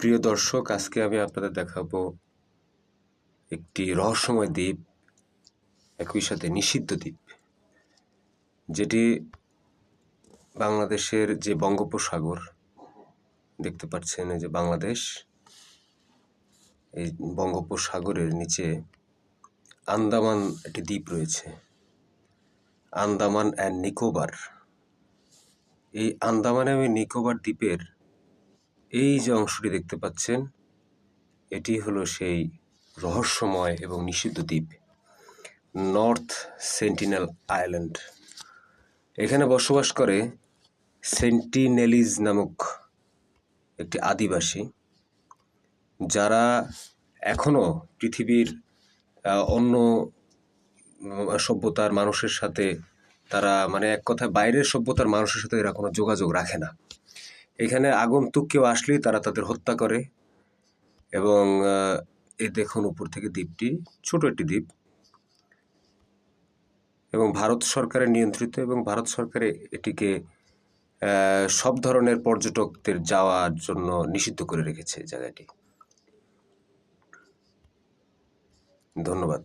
প্রিয় দর্শক, আজকে আমি আপনাদের দেখাবো একটি রহস্যময় দ্বীপ, একই সাথে নিষিদ্ধ দ্বীপ, যেটি বাংলাদেশের যে বঙ্গোপসাগর দেখতে পাচ্ছেন, এই যে বাংলাদেশ, এই বঙ্গোপসাগরের নিচে আন্দামান একটি দ্বীপ রয়েছে, আন্দামান অ্যান্ড নিকোবর। এই আন্দামান এবং নিকোবর দ্বীপের এই যে অংশটি দেখতে পাচ্ছেন, এটি হলো সেই রহস্যময় এবং নিষিদ্ধ দ্বীপ, নর্থ সেন্টিনেল আইল্যান্ড। এখানে বসবাস করে সেন্টিনেলিজ নামক একটি আদিবাসী, যারা এখনও পৃথিবীর অন্য সভ্যতার মানুষের সাথে তারা এক কথায় বাইরের সভ্যতার মানুষের সাথে এরা কোনো যোগাযোগ রাখে না। এখানে আগন্তুক কেউ আসলেই তারা তাদের হত্যা করে। এবং এই দেখুন উপর থেকে দ্বীপটি, ছোট একটি দ্বীপ, এবং ভারত সরকারের নিয়ন্ত্রিত, এবং ভারত সরকার এটিকে সব ধরনের পর্যটকদের যাওয়ার জন্য নিষিদ্ধ করে রেখেছে জায়গাটি। ধন্যবাদ।